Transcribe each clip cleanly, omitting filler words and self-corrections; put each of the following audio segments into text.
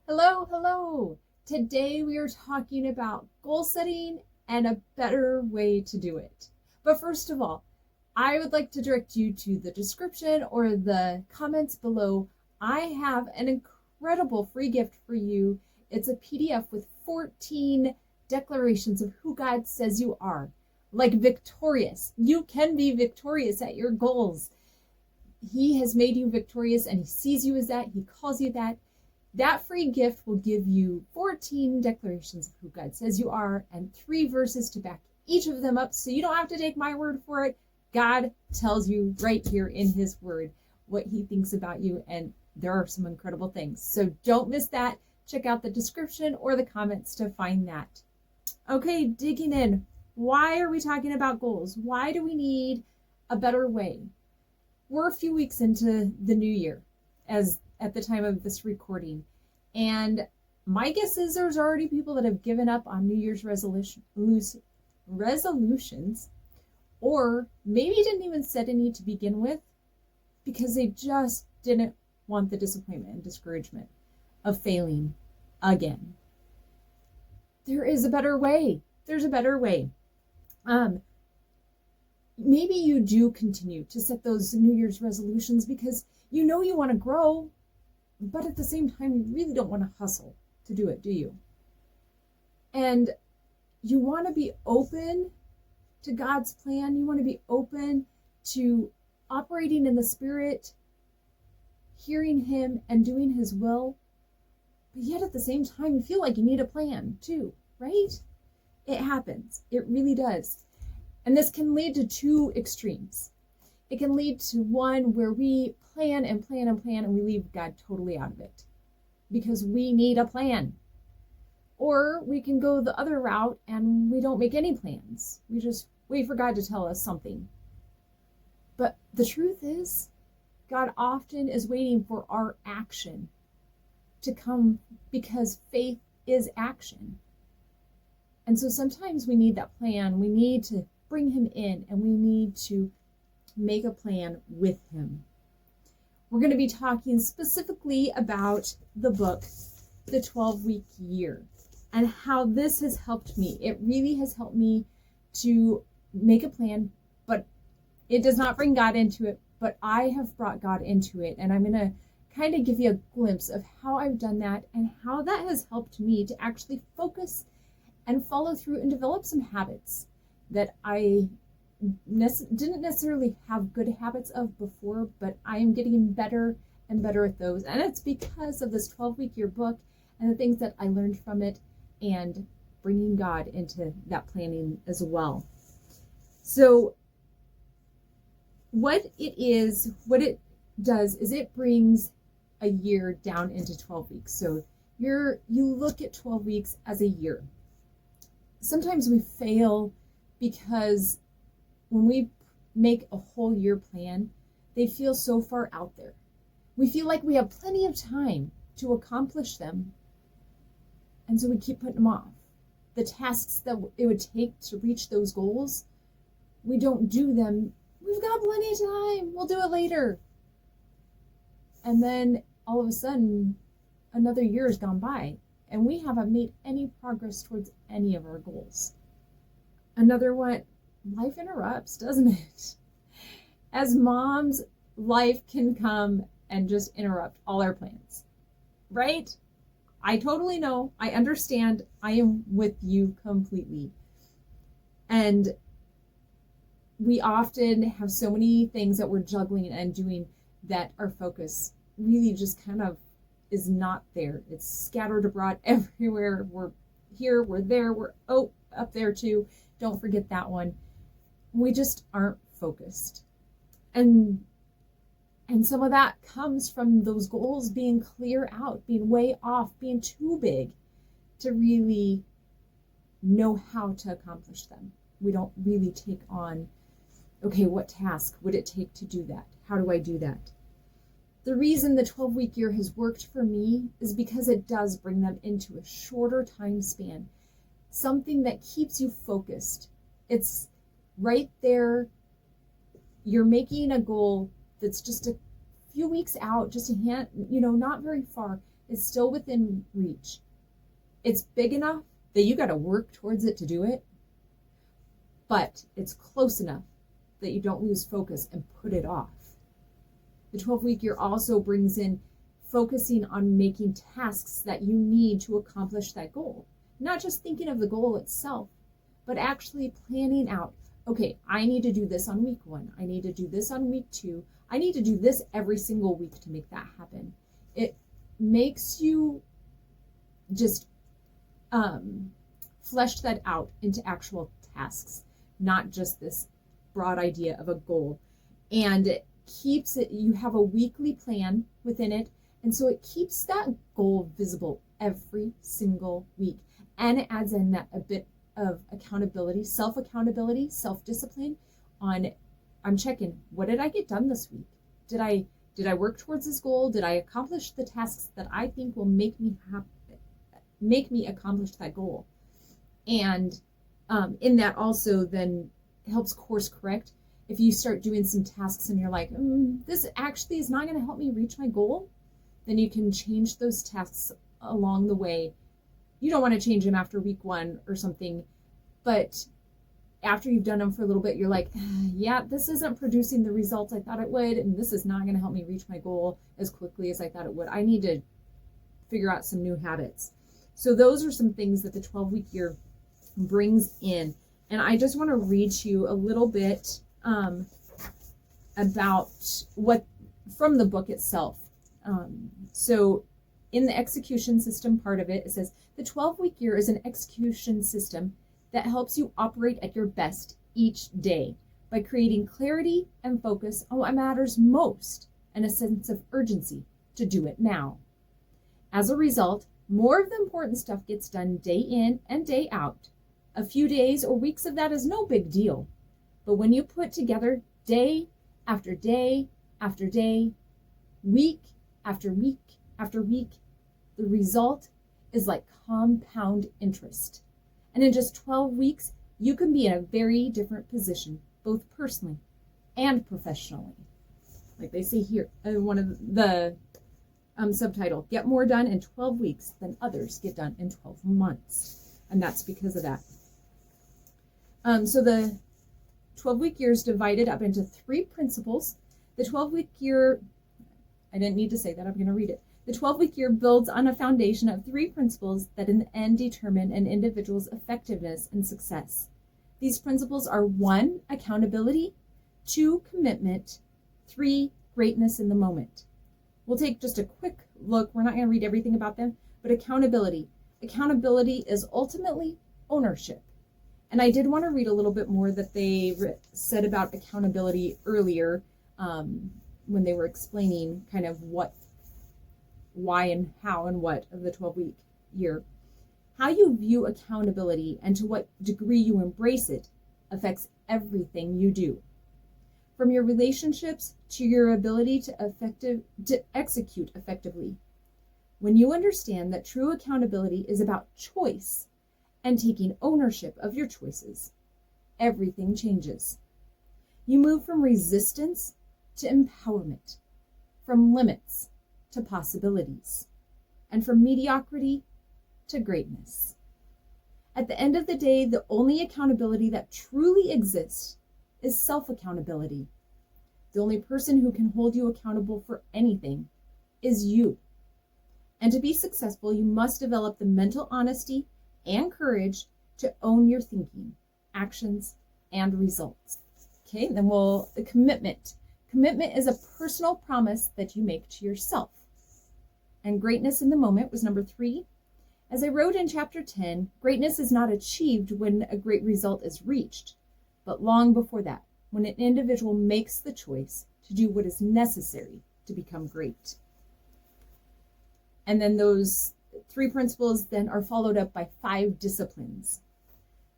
Hello, hello. Today we are talking about goal setting and a better way to do it. But first of all, I would like to direct you to the description or the comments below. I have an incredible free gift for you. It's a PDF with 14 declarations of who God says you are. Like victorious. You can be victorious at your goals. He has made you victorious and he sees you as that. He calls you that. That free gift will give you 14 declarations of who God says you are and 3 verses to back each of them up, so you don't have to take my word for it. God tells you right here in his word what he thinks about you, and there are some incredible things. So don't miss that. Check out the description or the comments to find that. Okay, digging in. Why are we talking about goals? Why do we need a better way? We're a few weeks into the new year as at the time of this recording. And my guess is there's already people that have given up on New Year's resolutions, or maybe didn't even set any to begin with because they just didn't want the disappointment and discouragement of failing again. There is a better way. There's a better way. Maybe you do continue to set those New Year's resolutions because you know you want to grow, but at the same time, you really don't want to hustle to do it, do you? And you want to be open to God's plan. You want to be open to operating in the Spirit, hearing him and doing his will. But yet at the same time, you feel like you need a plan too, right? It happens. It really does. And this can lead to 2 extremes. It can lead to one where we plan and plan and plan and we leave God totally out of it because we need a plan. Or we can go the other route and we don't make any plans. We just wait for God to tell us something. But the truth is, God often is waiting for our action to come because faith is action. And so sometimes we need that plan. We need to bring him in and we need to make a plan with him. We're going to be talking specifically about the book, The 12-Week Year, and how this has helped me. It really has helped me to make a plan, but it does not bring God into it, but I have brought God into it. And I'm going to kind of give you a glimpse of how I've done that and how that has helped me to actually focus and follow through and develop some habits that I didn't necessarily have good habits of before, but I am getting better and better at those. And it's because of this 12-week year book and the things that I learned from it and bringing God into that planning as well. So what it does is it brings a year down into 12 weeks. So you look at 12 weeks as a year. Sometimes we fail because when we make a whole year plan, they feel so far out there. We feel like we have plenty of time to accomplish them. And so we keep putting them off. The tasks that it would take to reach those goals, we don't do them. We've got plenty of time. We'll do it later. And then all of a sudden, another year has gone by and we haven't made any progress towards any of our goals. Another one, life interrupts, doesn't it? As moms, life can come and just interrupt all our plans, right? I totally know. I understand. I am with you completely. And we often have so many things that we're juggling and doing that our focus really just kind of is not there. It's scattered abroad everywhere. We're here, we're there, we're up there too. Don't forget that one. We just aren't focused. And some of that comes from those goals being clear out, being way off, being too big to really know how to accomplish them. We don't really take on, okay, what task would it take to do that? How do I do that? The reason the 12-week year has worked for me is because it does bring them into a shorter time span, something that keeps you focused. It's right there. You're making a goal that's just a few weeks out, just a hand, not very far, It's still within reach. It's big enough that you got to work towards it to do it, but it's close enough that you don't lose focus and put it off. The 12-week year also brings in focusing on making tasks that you need to accomplish that goal. Not just thinking of the goal itself, but actually planning out, okay, I need to do this on week 1. I need to do this on week 2. I need to do this every single week to make that happen. It makes you just flesh that out into actual tasks, not just this broad idea of a goal. And it keeps it, you have a weekly plan within it. And so it keeps that goal visible every single week. And it adds in that a bit of accountability, self-accountability, self-discipline on, I'm checking, what did I get done this week? Did I work towards this goal? Did I accomplish the tasks that I think will make me accomplish that goal? And in that also then helps course correct. If you start doing some tasks and you're like, this actually is not going to help me reach my goal, then you can change those tasks along the way. You don't want to change them after week 1 or something, but after you've done them for a little bit, you're like, yeah, this isn't producing the results I thought it would, and this is not going to help me reach my goal as quickly as I thought it would. I need to figure out some new habits. So those are some things that the 12-week year brings in. And I just want to read to you a little bit about what from the book itself. So in the execution system part of it, it says the 12-week year is an execution system that helps you operate at your best each day by creating clarity and focus on what matters most and a sense of urgency to do it now. As a result, more of the important stuff gets done day in and day out. A few days or weeks of that is no big deal. But when you put together day after day after day, week after week after week, the result is like compound interest. And in just 12 weeks, you can be in a very different position, both personally and professionally. Like they say here, one of the subtitle, get more done in 12 weeks than others get done in 12 months. And that's because of that. So the 12-week year is divided up into 3 principles. The 12-week year, I didn't need to say that, I'm going to read it. The 12-week year builds on a foundation of 3 principles that in the end determine an individual's effectiveness and success. These principles are 1, accountability, 2, commitment, 3, greatness in the moment. We'll take just a quick look. We're not going to read everything about them, but accountability. Accountability is ultimately ownership. And I did want to read a little bit more that they said about accountability earlier when they were explaining kind of what, why and how and what of the 12-week year. How you view accountability and to what degree you embrace it affects everything you do. From your relationships to your ability to execute effectively. When you understand that true accountability is about choice and taking ownership of your choices, everything changes. You move from resistance to empowerment, from limits to possibilities, and from mediocrity to greatness. At the end of the day, the only accountability that truly exists is self-accountability. The only person who can hold you accountable for anything is you. And to be successful, you must develop the mental honesty and courage to own your thinking, actions, and results. Okay, then commitment. Commitment is a personal promise that you make to yourself. And greatness in the moment was number 3. As I wrote in chapter 10, greatness is not achieved when a great result is reached, but long before that, when an individual makes the choice to do what is necessary to become great. And then those 3 principles then are followed up by 5 disciplines.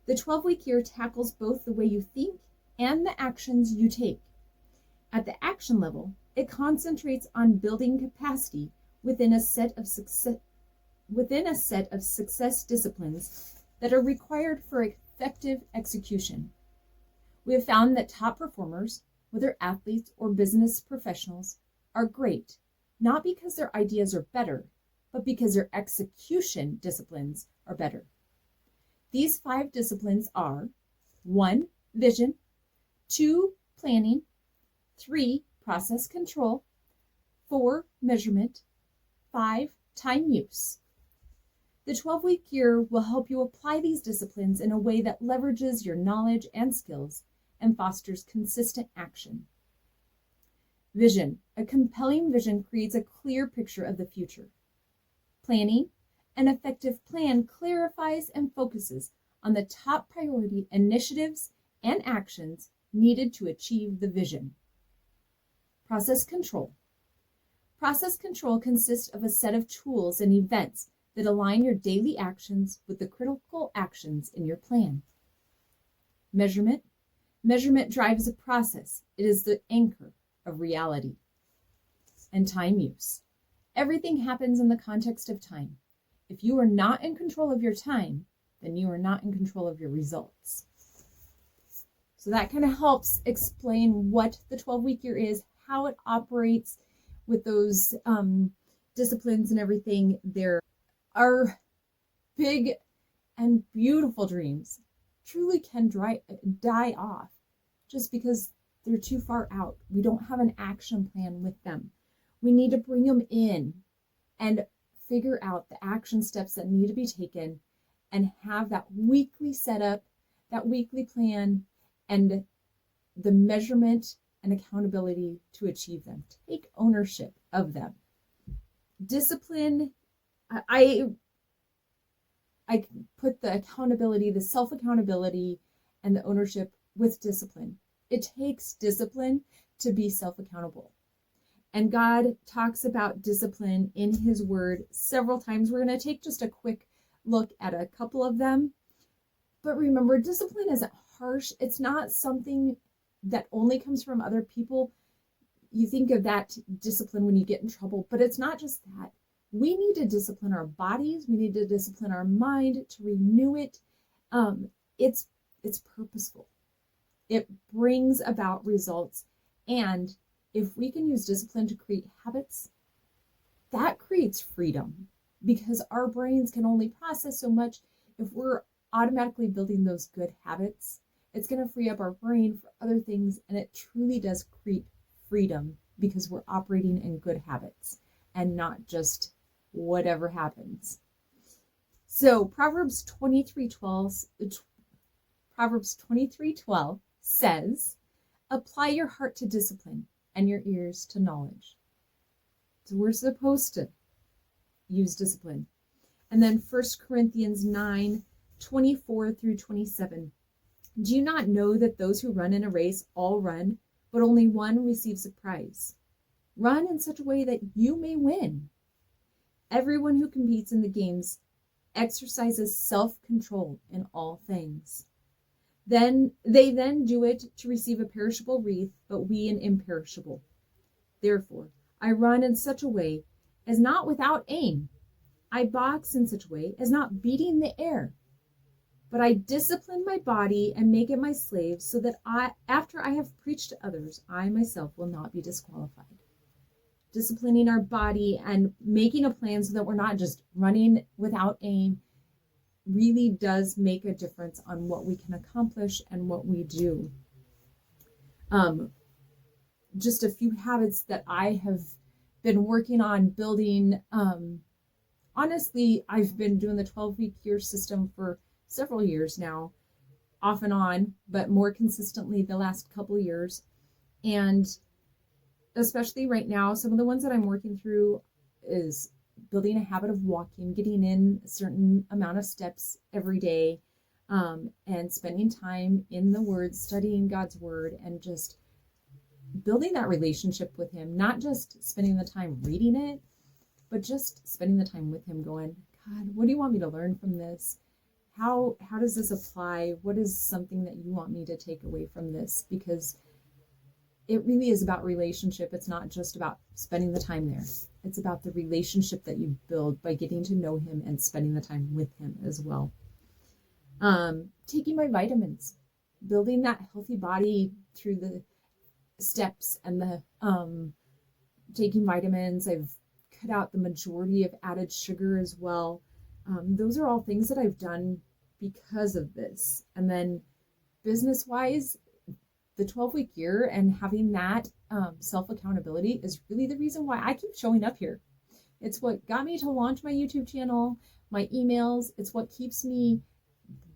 The 12-week year tackles both the way you think and the actions you take. At the action level, it concentrates on building capacity within a set of success disciplines that are required for effective execution. We have found that top performers, whether athletes or business professionals, are great, not because their ideas are better, but because their execution disciplines are better. These 5 disciplines are 1, vision, 2, planning, 3, process control, 4, measurement, 5, time use. The 12-week year will help you apply these disciplines in a way that leverages your knowledge and skills and fosters consistent action. Vision. A compelling vision creates a clear picture of the future. Planning. An effective plan clarifies and focuses on the top priority initiatives and actions needed to achieve the vision. Process control. Process control consists of a set of tools and events that align your daily actions with the critical actions in your plan. Measurement. Measurement drives a process. It is the anchor of reality. And time use. Everything happens in the context of time. If you are not in control of your time, then you are not in control of your results. So that kind of helps explain what the 12-week year is, how it operates with those disciplines and everything. There are big and beautiful dreams truly can die off just because they're too far out. We don't have an action plan with them. We need to bring them in and figure out the action steps that need to be taken and have that weekly setup, that weekly plan, and the measurement and accountability to achieve them. Take ownership of them. Discipline, I put the accountability, the self-accountability, and the ownership with discipline. It takes discipline to be self-accountable. And God talks about discipline in his word several times. We're going to take just a quick look at a couple of them. But remember, discipline isn't harsh. It's not something that only comes from other people. You think of that discipline when you get in trouble, but it's not just that. We need to discipline our bodies. We need to discipline our mind to renew it. It's purposeful. It brings about results. And if we can use discipline to create habits, that creates freedom, because our brains can only process so much. If we're automatically building those good habits, it's going to free up our brain for other things. And it truly does create freedom because we're operating in good habits and not just whatever happens. So Proverbs 23:12 says, apply your heart to discipline and your ears to knowledge. So we're supposed to use discipline. And then 1 Corinthians 9:24-27. Do you not know that those who run in a race all run, but only one receives a prize? Run in such a way that you may win. Everyone who competes in the games exercises self-control in all things. Then they do it to receive a perishable wreath, but we an imperishable. Therefore, I run in such a way as not without aim. I box in such a way as not beating the air. But I discipline my body and make it my slave, so that after I have preached to others, I myself will not be disqualified. Disciplining our body and making a plan so that we're not just running without aim really does make a difference on what we can accomplish and what we do. Just a few habits that I have been working on building. Honestly, I've been doing the 12-week year system for several years now, off and on, but more consistently the last couple of years. And especially right now, some of the ones that I'm working through is building a habit of walking, getting in a certain amount of steps every day, and spending time in the Word, studying God's Word, and just building that relationship with Him, not just spending the time reading it, but just spending the time with Him going, God, what do you want me to learn from this? How does this apply? What is something that you want me to take away from this? Because it really is about relationship. It's not just about spending the time there. It's about the relationship that you build by getting to know Him and spending the time with Him as well. Taking my vitamins, building that healthy body through the steps and the taking vitamins. I've cut out the majority of added sugar as well. Those are all things that I've done because of this. And then business-wise, the 12-week year and having that self-accountability is really the reason why I keep showing up here. It's what got me to launch my YouTube channel, my emails. It's what keeps me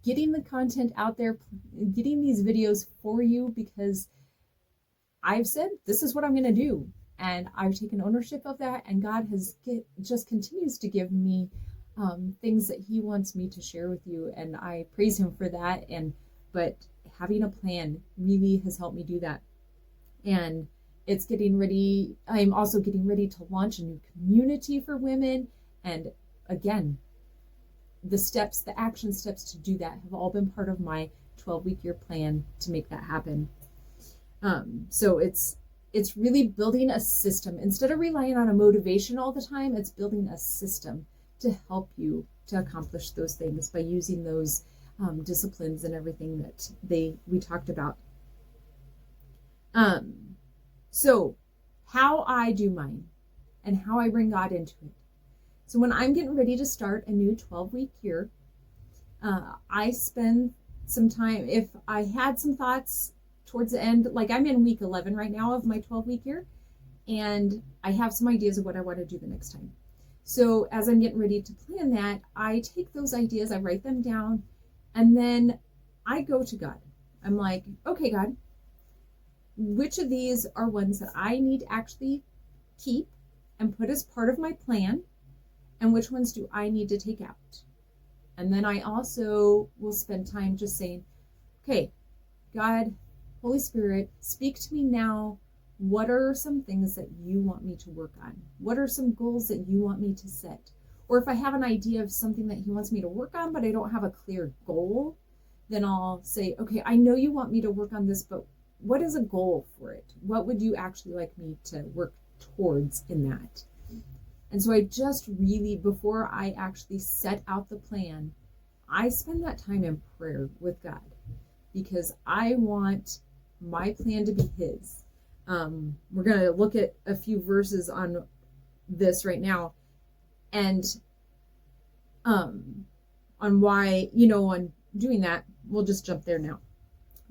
getting the content out there, getting these videos for you, because I've said, this is what I'm going to do. And I've taken ownership of that. And God just continues to give me things that he wants me to share with you. And I praise him for that. But having a plan really has helped me do that. And it's getting ready. I'm also getting ready to launch a new community for women. And again, the action steps to do that have all been part of my 12-week year plan to make that happen. So it's really building a system. Instead of relying on a motivation all the time, it's building a system to help you to accomplish those things by using those disciplines and everything that we talked about. So how I do mine and how I bring God into it. So when I'm getting ready to start a new 12-week year, I spend some time, if I had some thoughts towards the end, like I'm in week 11 right now of my 12-week year, and I have some ideas of what I want to do the next time. So as I'm getting ready to plan that, I take those ideas, I write them down, and then I go to God. I'm like, okay, God, which of these are ones that I need to actually keep and put as part of my plan? And which ones do I need to take out? And then I also will spend time just saying, okay, God, Holy Spirit, speak to me now. What are some things that you want me to work on? What are some goals that you want me to set? Or if I have an idea of something that he wants me to work on, but I don't have a clear goal, then I'll say, okay, I know you want me to work on this, but what is a goal for it? What would you actually like me to work towards in that? And so I just really, before I actually set out the plan, I spend that time in prayer with God, because I want my plan to be his. We're going to look at a few verses on this right now, and on why, on doing that. We'll just jump there now.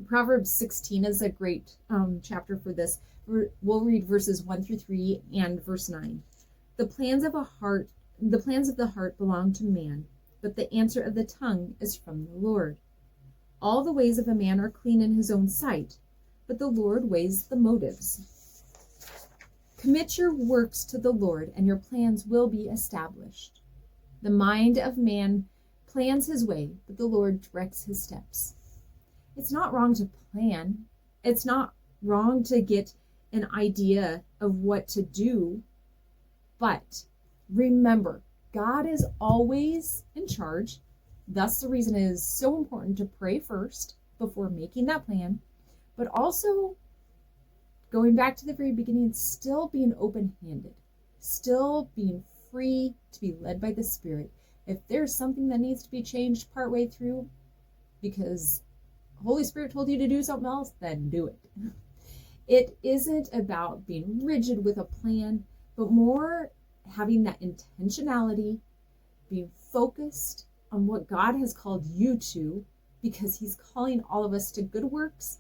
Proverbs 16 is a great chapter for this. We'll read verses 1-3 and verse 9. The plans of the heart belong to man, but the answer of the tongue is from the Lord. All the ways of a man are clean in his own sight, but the Lord weighs the motives. Commit your works to the Lord, and your plans will be established. The mind of man plans his way, but the Lord directs his steps. It's not wrong to plan. It's not wrong to get an idea of what to do. But remember, God is always in charge. Thus, the reason it is so important to pray first before making that plan. But also, going back to the very beginning, still being open-handed, still being free to be led by the Spirit. If there's something that needs to be changed partway through because Holy Spirit told you to do something else, then do it. It isn't about being rigid with a plan, but more having that intentionality, being focused on what God has called you to, because he's calling all of us to good works,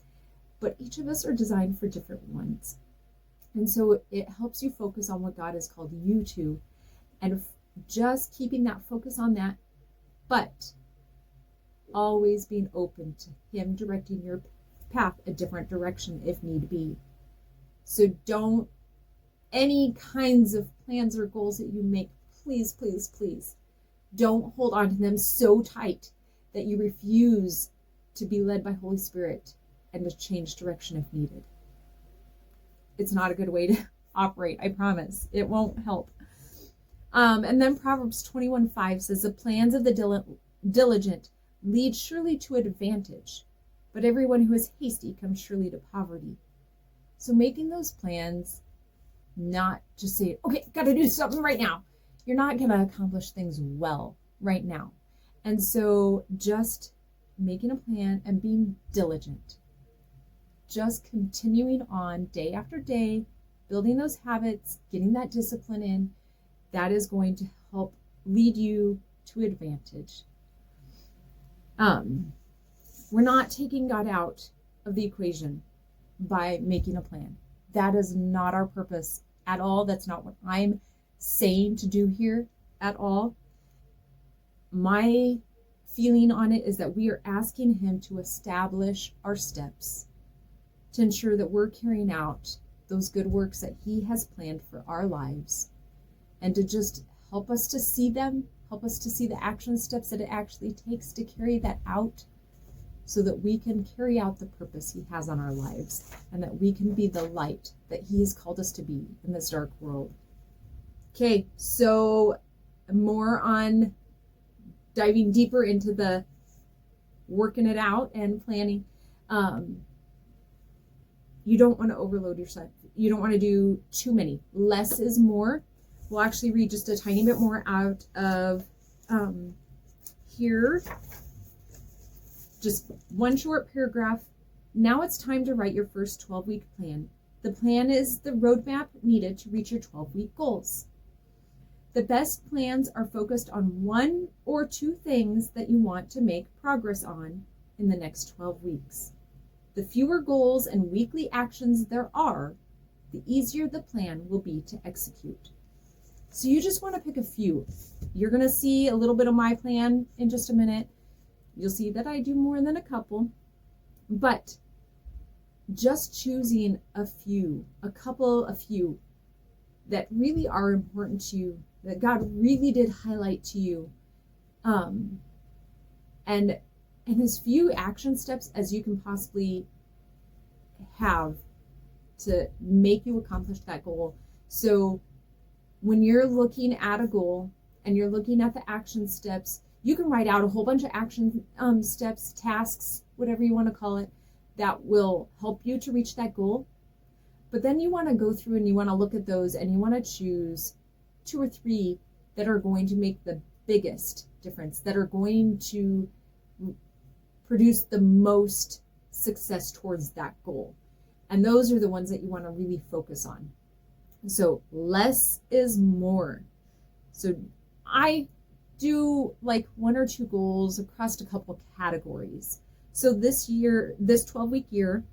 but each of us are designed for different ones. And so it helps you focus on what God has called you to, and just keeping that focus on that, but always being open to him directing your path a different direction if need be. So don't, any kinds of plans or goals that you make, please, please, please, don't hold on to them so tight that you refuse to be led by Holy Spirit and to change direction if needed. It's not a good way to operate, I promise. It won't help. And then Proverbs 21:5 says, the plans of the diligent lead surely to advantage, but everyone who is hasty comes surely to poverty. So making those plans, not just say, okay, got to do something right now. You're not going to accomplish things well right now. And so just making a plan and being diligent, just continuing on day after day, building those habits, getting that discipline in, that is going to help lead you to advantage. We're not taking God out of the equation by making a plan. That is not our purpose at all. That's not what I'm saying to do here at all. My feeling on it is that we are asking him to establish our steps to ensure that we're carrying out those good works that he has planned for our lives, and to just help us to see them, help us to see the action steps that it actually takes to carry that out, so that we can carry out the purpose he has on our lives, and that we can be the light that he has called us to be in this dark world. Okay, so more on diving deeper into the working it out and planning. You don't want to overload yourself. You don't want to do too many. Less is more. We'll actually read just a tiny bit more out of here. Just one short paragraph. Now it's time to write your first 12-week plan. The plan is the roadmap needed to reach your 12-week goals. The best plans are focused on one or two things that you want to make progress on in the next 12 weeks. The fewer goals and weekly actions there are, the easier the plan will be to execute. So you just want to pick a few. You're going to see a little bit of my plan in just a minute. You'll see that I do more than a couple, but just choosing a few that really are important to you, that God really did highlight to you, and as few action steps as you can possibly have to make you accomplish that goal. So when you're looking at a goal and you're looking at the action steps, you can write out a whole bunch of action steps, tasks, whatever you want to call it, that will help you to reach that goal. But then you want to go through and you want to look at those and you want to choose 2 or 3 that are going to make the biggest difference, that are going to produce the most success towards that goal. And those are the ones that you want to really focus on. So less is more. So I do like 1 or 2 goals across a couple categories. So this year, this 12-week year,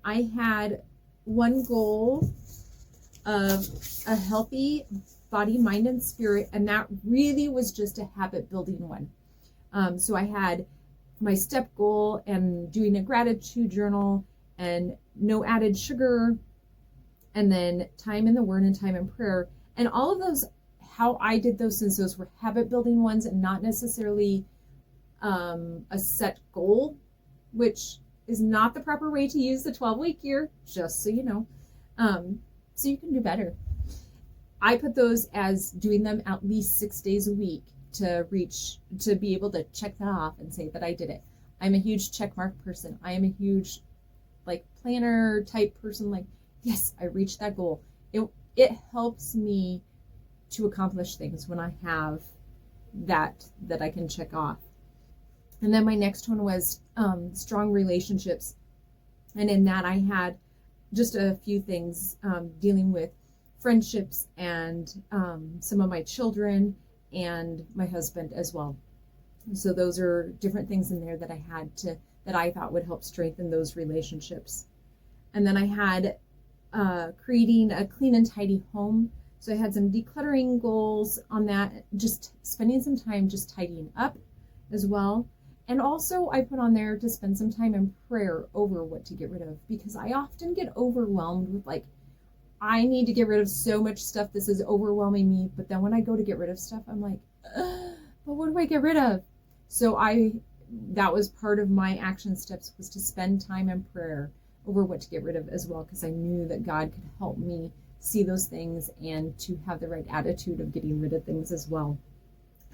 I had one goal of a healthy body, mind, and spirit, and that really was just a habit building one. So I had my step goal and doing a gratitude journal and no added sugar, and then time in the Word and time in prayer. And all of those, how I did those, since those were habit building ones and not necessarily a set goal, which is not the proper way to use the 12-week year, just so you know. So you can do better. I put those as doing them at least 6 days a week to be able to check that off and say that I did it. I'm a huge check mark person. I am a huge planner type person. Yes, I reached that goal. It helps me to accomplish things when I have that I can check off. And then my next one was strong relationships. And in that I had just a few things dealing with friendships and some of my children and my husband as well. So those are different things in there that I had that I thought would help strengthen those relationships. And then I had creating a clean and tidy home. So I had some decluttering goals on that, just spending some time just tidying up as well. And also I put on there to spend some time in prayer over what to get rid of, because I often get overwhelmed with I need to get rid of so much stuff. This is overwhelming me. But then when I go to get rid of stuff, I'm like, but what do I get rid of? So that was part of my action steps, was to spend time in prayer over what to get rid of as well, because I knew that God could help me see those things and to have the right attitude of getting rid of things as well.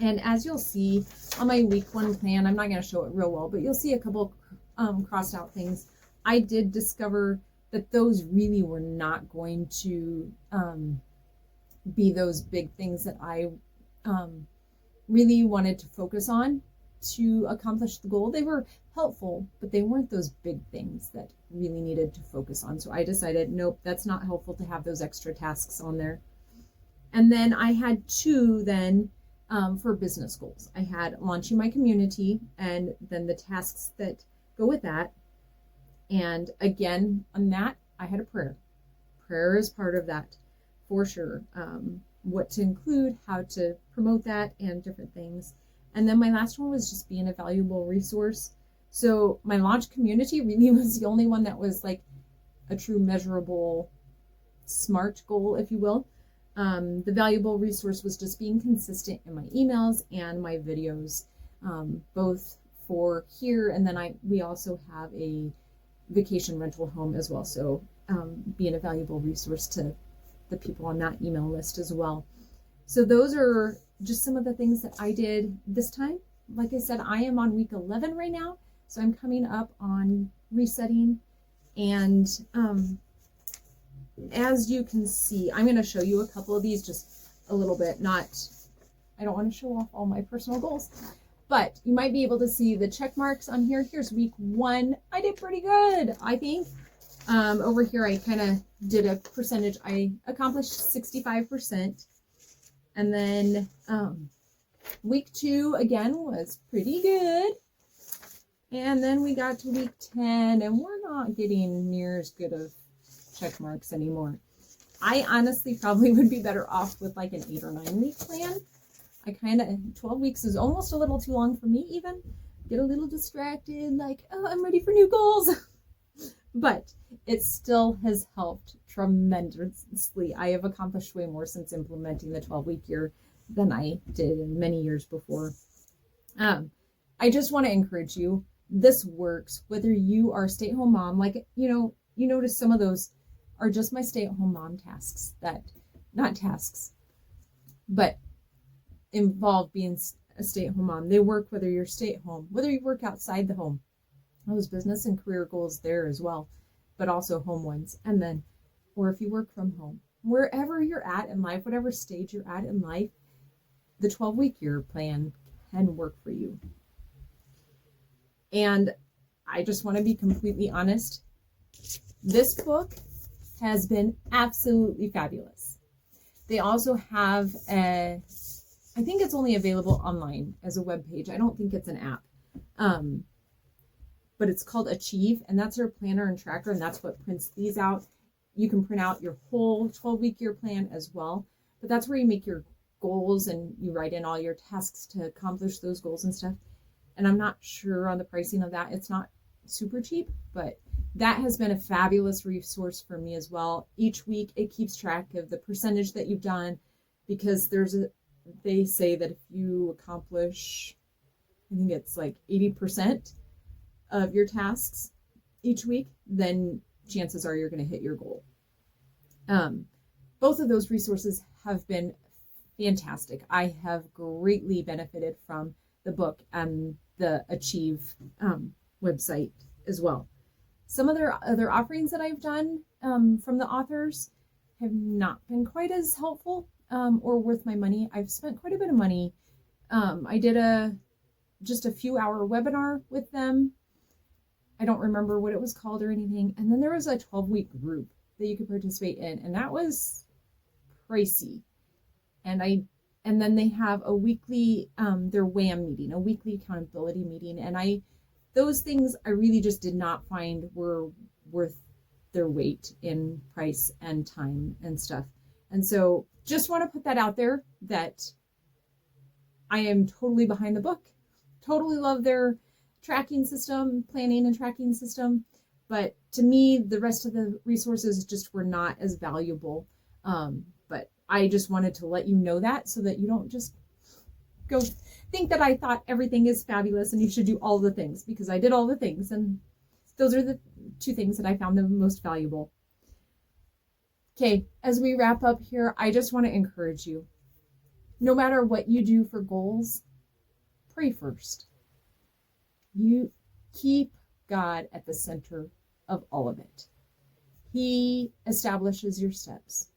And as you'll see on my week 1 plan, I'm not going to show it real well, but you'll see a couple crossed out things. I did discover that those really were not going to be those big things that I really wanted to focus on to accomplish the goal. They were helpful, but they weren't those big things that really needed to focus on. So I decided, nope, that's not helpful to have those extra tasks on there. And then I had two then for business goals. I had launching my community and then the tasks that go with that. And again, on that, I had a prayer. Prayer is part of that for sure. What to include, how to promote that, and different things. And then my last one was just being a valuable resource. So my launch community really was the only one that was like a true measurable SMART goal, if you will. The valuable resource was just being consistent in my emails and my videos, both for here, and then we also have a vacation rental home as well. So being a valuable resource to the people on that email list as well. So those are just some of the things that I did this time. Like I said, I am on week 11 right now, so I'm coming up on resetting. And as you can see, I'm going to show you a couple of these just a little bit. I don't want to show off all my personal goals, but you might be able to see the check marks on here. Here's week 1. I did pretty good, I think. Over here, I kind of did a percentage. I accomplished 65%. And then week 2, again, was pretty good. And then we got to week 10, and we're not getting near as good of check marks anymore. I honestly probably would be better off with like an 8 or 9 week plan. 12 weeks is almost a little too long for me even. Get a little distracted, like, oh, I'm ready for new goals. But it still has helped tremendously. I have accomplished way more since implementing the 12-week year than I did in many years before. I just want to encourage you. This works, whether you are a stay-at-home mom, like, you notice some of those are just my stay-at-home mom tasks not tasks, but involve being a stay-at-home mom. They work whether you're stay-at-home, whether you work outside the home. Those business and career goals there as well, but also home ones. And then, or if you work from home, wherever you're at in life, whatever stage you're at in life, the 12-week year plan can work for you. And I just want to be completely honest. This book has been absolutely fabulous. They also have I think it's only available online as a web page. I don't think it's an app. But it's called Achieve, and that's our planner and tracker, and that's what prints these out. You can print out your whole 12-week year plan as well, but that's where you make your goals and you write in all your tasks to accomplish those goals and stuff. And I'm not sure on the pricing of that. It's not super cheap, but that has been a fabulous resource for me as well. Each week it keeps track of the percentage that you've done, because they say that if you accomplish, I think it's like 80% of your tasks each week, then chances are you're going to hit your goal. Both of those resources have been fantastic. I have greatly benefited from the book and the Achieve website as well. Some of their other offerings that I've done from the authors have not been quite as helpful or worth my money. I've spent quite a bit of money. I did just a few hour webinar with them. I don't remember what it was called or anything. And then there was a 12-week group that you could participate in, and that was pricey. And then they have a weekly, their WAM meeting, a weekly accountability meeting. And those things I really just did not find were worth their weight in price and time and stuff. And so just want to put that out there that I am totally behind the book. Totally love their tracking system, planning and tracking system. But to me, the rest of the resources just were not as valuable. But I just wanted to let you know that, so that you don't just go think that I thought everything is fabulous and you should do all the things, because I did all the things. And those are the 2 things that I found the most valuable. Okay, as we wrap up here, I just want to encourage you. No matter what you do for goals, pray first. You keep God at the center of all of it. He establishes your steps.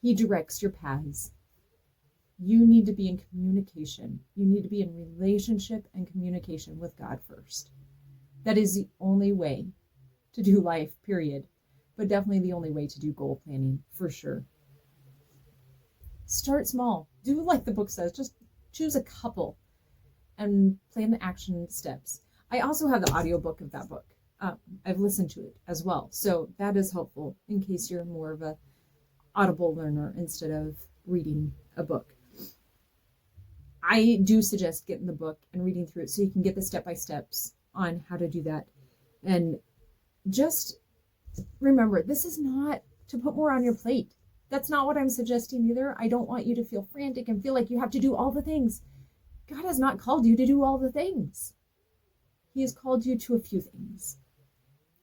He directs your paths. You need to be in communication. You need to be in relationship and communication with God first. That is the only way to do life, period. But definitely the only way to do goal planning, for sure. Start small. Do like the book says, just choose a couple and plan the action steps. I also have the audiobook of that book. I've listened to it as well. So that is helpful in case you're more of a audible learner instead of reading a book. I do suggest getting the book and reading through it so you can get the step-by-steps on how to do that. And just remember, this is not to put more on your plate. That's not what I'm suggesting either. I don't want you to feel frantic and feel like you have to do all the things. God has not called you to do all the things. He has called you to a few things.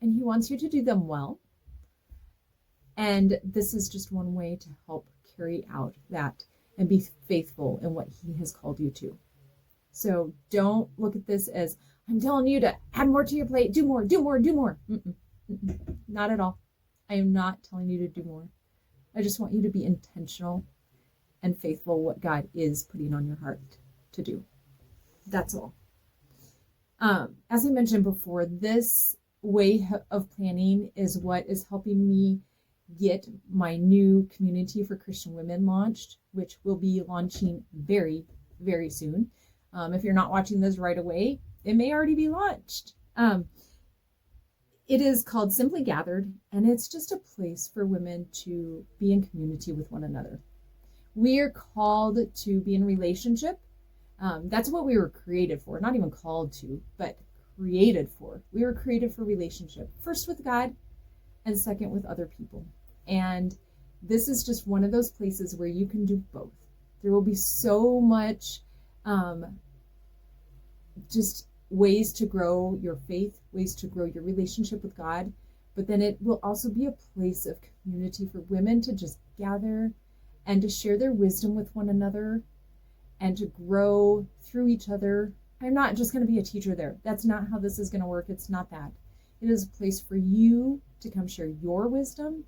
And he wants you to do them well. And this is just one way to help carry out that and be faithful in what he has called you to. So don't look at this as, I'm telling you to add more to your plate, do more, do more, do more. Not at all. I am not telling you to do more. I just want you to be intentional and faithful what God is putting on your heart to do. That's all. As I mentioned before, this way of planning is what is helping me get my new community for Christian women launched, which will be launching very, very soon. If you're not watching this right away, it may already be launched. It is called Simply Gathered, and it's just a place for women to be in community with one another. We are called to be in relationship. That's what we were created for, not even called to, but created for. We were created for relationship, first with God and second with other people. And this is just one of those places where you can do both. There will be so much just ways to grow your faith, ways to grow your relationship with God, but then it will also be a place of community for women to just gather and to share their wisdom with one another and to grow through each other. I'm not just going to be a teacher there. That's not how this is going to work. It's not that. It is a place for you to come share your wisdom,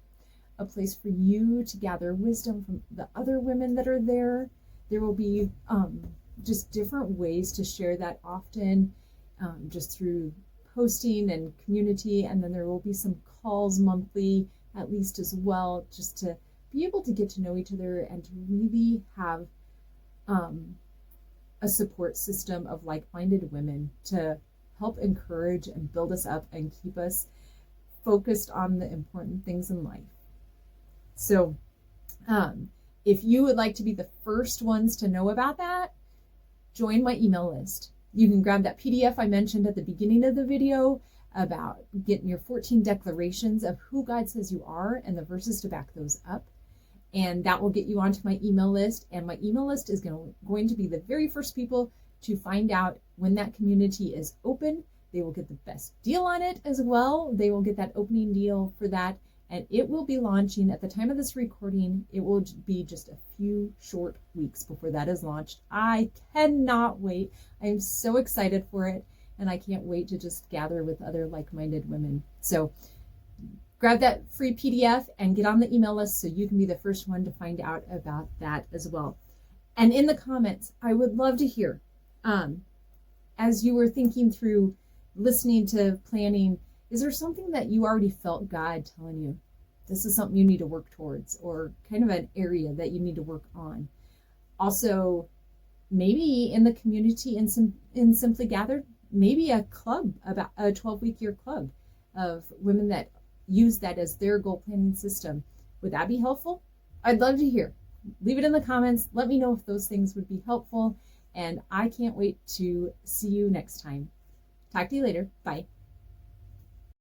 a place for you to gather wisdom from the other women that are there. There will be just different ways to share that, often just through posting and community. And then there will be some calls monthly, at least as well, just to be able to get to know each other and to really have a support system of like-minded women to help encourage and build us up and keep us focused on the important things in life. So if you would like to be the first ones to know about that, join my email list. You can grab that PDF I mentioned at the beginning of the video about getting your 14 declarations of who God says you are and the verses to back those up. And that will get you onto my email list. And my email list is going to be the very first people to find out when that community is open. They will get the best deal on it as well. They will get that opening deal for that. And it will be launching at the time of this recording. It will be just a few short weeks before that is launched. I cannot wait. I'm so excited for it. And I can't wait to just gather with other like-minded women. So grab that free PDF and get on the email list so you can be the first one to find out about that as well. And in the comments, I would love to hear, as you were thinking through listening to planning, is there something that you already felt God telling you, this is something you need to work towards, or kind of an area that you need to work on? Also, maybe in the community in Simply Gathered, maybe a club, about a 12-week year club of women that use that as their goal planning system. Would that be helpful? I'd love to hear. Leave it in the comments. Let me know if those things would be helpful. And I can't wait to see you next time. Talk to you later. Bye.